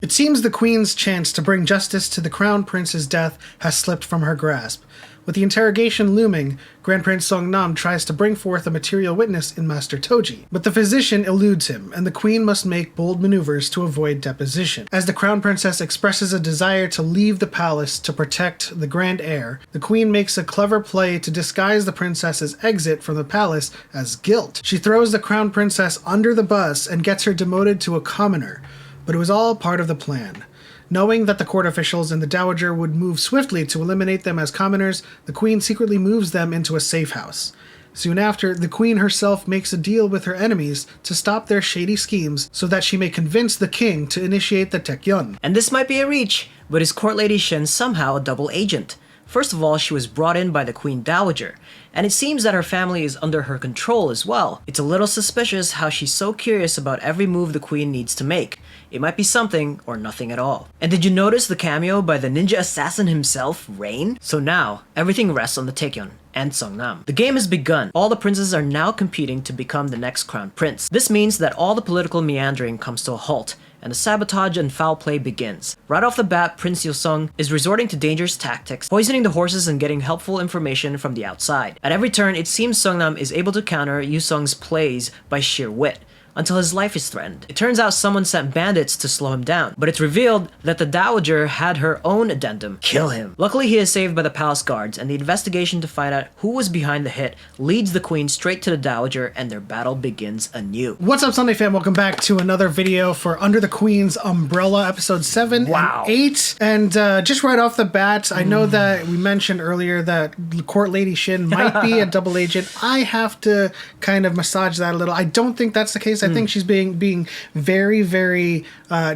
It seems the Queen's chance to bring justice to the Crown Prince's death has slipped from her grasp. With the interrogation looming, Grand Prince Songnam tries to bring forth a material witness in Master Toji, but the physician eludes him, and the Queen must make bold maneuvers to avoid deposition. As the Crown Princess expresses a desire to leave the palace to protect the Grand Heir, the Queen makes a clever play to disguise the princess's exit from the palace as guilt. She throws the Crown Princess under the bus and gets her demoted to a commoner, but it was all part of the plan. Knowing that the court officials and the Dowager would move swiftly to eliminate them as commoners, the Queen secretly moves them into a safe house. Soon after, the Queen herself makes a deal with her enemies to stop their shady schemes so that she may convince the king to initiate the Taekyon. And this might be a reach, but is Court Lady Shin somehow a double agent? First of all, she was brought in by the Queen Dowager, and it seems that her family is under her control as well. It's a little suspicious how she's so curious about every move the Queen needs to make. It might be something or nothing at all. And did you notice the cameo by the ninja assassin himself, Rain? So now, everything rests on the Taekyon and Songnam. The game has begun. All the princes are now competing to become the next crown prince. This means that all the political meandering comes to a halt, and the sabotage and foul play begins. Right off the bat, Prince Yosung is resorting to dangerous tactics, poisoning the horses and getting helpful information from the outside. At every turn, it seems Songnam is able to counter Yosung's plays by sheer wit, until his life is threatened. It turns out someone sent bandits to slow him down, but it's revealed that the Dowager had her own addendum: kill him. Luckily, he is saved by the palace guards, and the investigation to find out who was behind the hit leads the Queen straight to the Dowager, and their battle begins anew. What's up, Sunday fam? Welcome back to another video for Under the Queen's Umbrella, episode 7 and 8. And just right off the bat, I know that we mentioned earlier that Court Lady Shin might be a double agent. I have to kind of massage that a little. I don't think that's the case. I think she's being very, very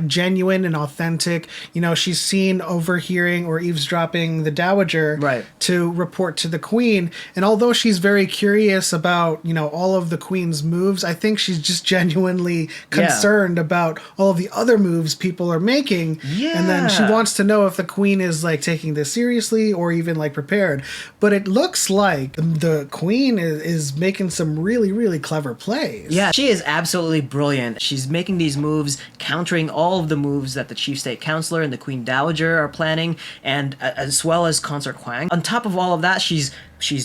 genuine and authentic. You know, she's seen overhearing or eavesdropping the Dowager to report to the Queen. And although she's very curious about, you know, all of the Queen's moves, I think she's just genuinely concerned about all of the other moves people are making. And then she wants to know if the Queen is like taking this seriously or even like prepared. But it looks like the Queen is making some really, really clever plays. Yeah, she is absolutely brilliant. She's making these moves, countering all of the moves that the Chief State Counselor and the Queen Dowager are planning, and as well as Consort Huang. On top of all of that, she's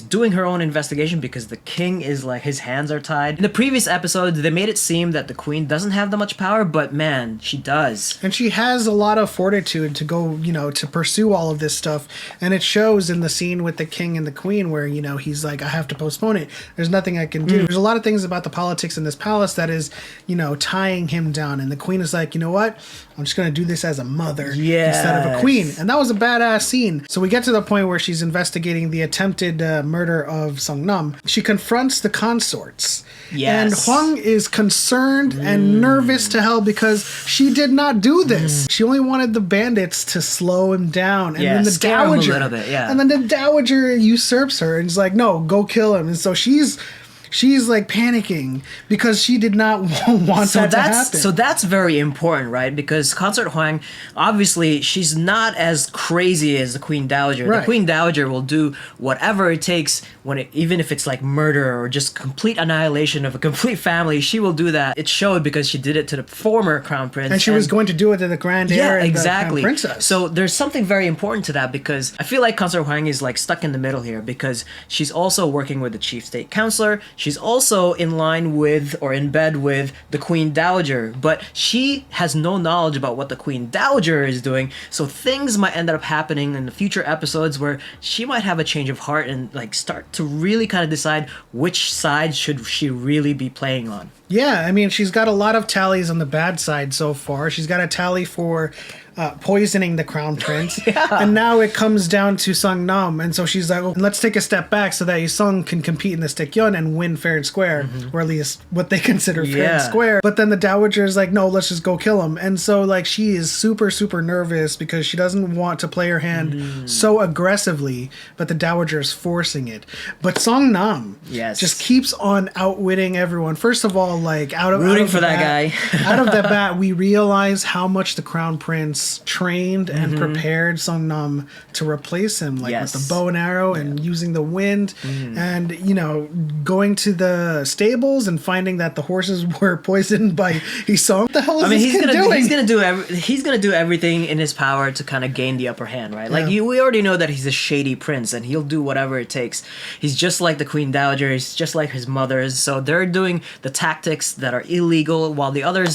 doing her own investigation because the king is like, his hands are tied. In the previous episode, they made it seem that the Queen doesn't have that much power, but man, she does. And she has a lot of fortitude to go, you know, to pursue all of this stuff. And it shows in the scene with the king and the Queen where, you know, he's like, I have to postpone it. There's nothing I can do. There's a lot of things about the politics in this palace that is, you know, tying him down. And the Queen is like, you know what? I'm just going to do this as a mother instead of a queen. And that was a badass scene. So we get to the point where she's investigating the attempted murder of Songnam. She confronts the consorts. And Huang is concerned and nervous to hell because she did not do this. She only wanted the bandits to slow him down. And then the Dowager, him a little bit, and then the Dowager usurps her and is like, no, go kill him. And so she's like panicking because she did not want that to happen. So that's very important, right? Because Consort Huang, obviously, she's not as crazy as the Queen Dowager. The Queen Dowager will do whatever it takes, even if it's like murder or just complete annihilation of a complete family. She will do that. It showed because she did it to the former Crown Prince. And she was going to do it to the Grand Heir and the Crown Princess. So there's something very important to that because I feel like Consort Huang is like stuck in the middle here because she's also working with the Chief State Counselor. She's also in line with or in bed with the Queen Dowager, but she has no knowledge about what the Queen Dowager is doing, so things might end up happening in the future episodes where she might have a change of heart and like start to really kind of decide which side should she really be playing on. Yeah, I mean, she's got a lot of tallies on the bad side so far. She's got a tally for poisoning the Crown Prince. And now it comes down to Songnam. And so she's like, oh, let's take a step back so that Yosung can compete in this Taekyon and win fair and square, or at least what they consider fair and square. But then the Dowager is like, no, let's just go kill him. And so like she is super, super nervous because she doesn't want to play her hand so aggressively, but the Dowager is forcing it. But Songnam just keeps on outwitting everyone. First of all, like out of the bat, we realize how much the Crown Prince trained and prepared Songnam to replace him, like with the bow and arrow and using the wind and, you know, going to the stables and finding that the horses were poisoned by Isong. What the hell is this kid doing? He's gonna do everything in his power to kind of gain the upper hand, right? Like we already know that he's a shady prince, and he'll do whatever it takes. He's just like the Queen Dowager. He's just like his mother's. So they're doing the tactics that are illegal, while the other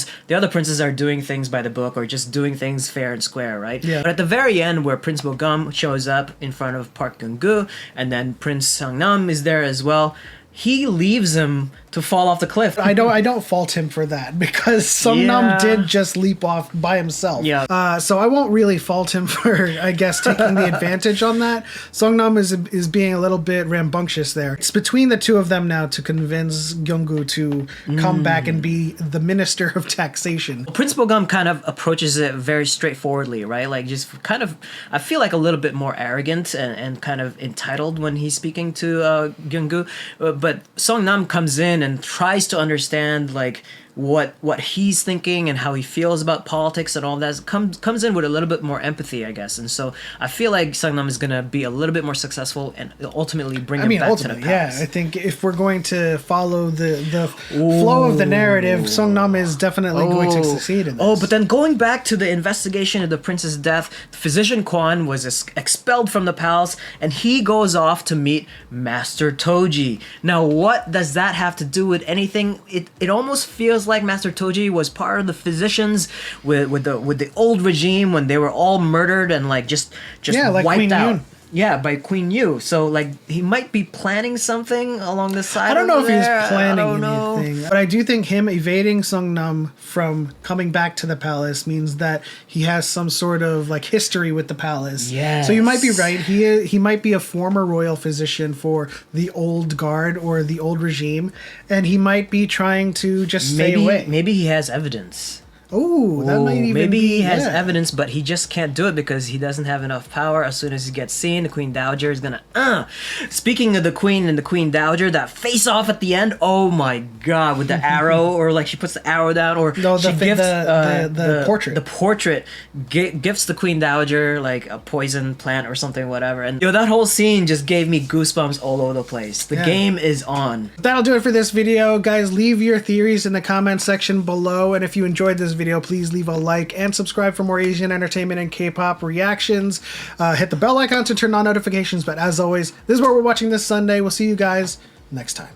princes are doing things by the book or just doing things fair and square, right? Yeah. But at the very end, where Prince Bogum shows up in front of Park Geun-gu, and then Prince Seongnam is there as well, he leaves him to fall off the cliff. I don't fault him for that, because Seongnam did just leap off by himself. Yeah. So I won't really fault him for, I guess, taking the advantage on that. Seongnam is being a little bit rambunctious there. It's between the two of them now to convince Gyeonggu to come back and be the minister of taxation. Prince Bogum kind of approaches it very straightforwardly, right? Like just kind of, I feel like a little bit more arrogant and kind of entitled when he's speaking to Gyeonggu. But Seongnam comes in and tries to understand like what he's thinking and how he feels about politics and all that. Comes in with a little bit more empathy, I guess. And so I feel like Seongnam is gonna be a little bit more successful and ultimately bring him back to the palace. Yeah, I think if we're going to follow the flow of the narrative, Seongnam is definitely going to succeed in this. Oh, but then going back to the investigation of the prince's death, physician Kwan was expelled from the palace, and he goes off to meet Master Toji. Now, what does that have to do with anything? It almost feels like Master Toji was part of the physicians with the old regime when they were all murdered and like just like wiped Queen out. Yoon. Yeah, by Queen Yu. So like he might be planning something along the side. I don't know if he's planning anything, anything, but I do think him evading Seongnam from coming back to the palace means that he has some sort of like history with the palace. Yeah. So you might be right. He might be a former royal physician for the old guard or the old regime, and he might be trying to just stay away. Maybe he has evidence. Oh, that might even maybe be, he has evidence, but he just can't do it because he doesn't have enough power. As soon as he gets seen, the Queen Dowager is gonna Speaking of the Queen and the Queen Dowager, that face off at the end, oh my god, with the arrow, or like she puts the arrow down, or no, she gifts the portrait. The portrait gifts the Queen Dowager like a poison plant or something, whatever. And that whole scene just gave me goosebumps all over the place. The game is on. That'll do it for this video, guys. Leave your theories in the comment section below, and if you enjoyed this video, please leave a like and subscribe for more Asian entertainment and K-pop reactions. Hit the bell icon to turn on notifications, but as always, this is what we're watching this Sunday. We'll see you guys next time.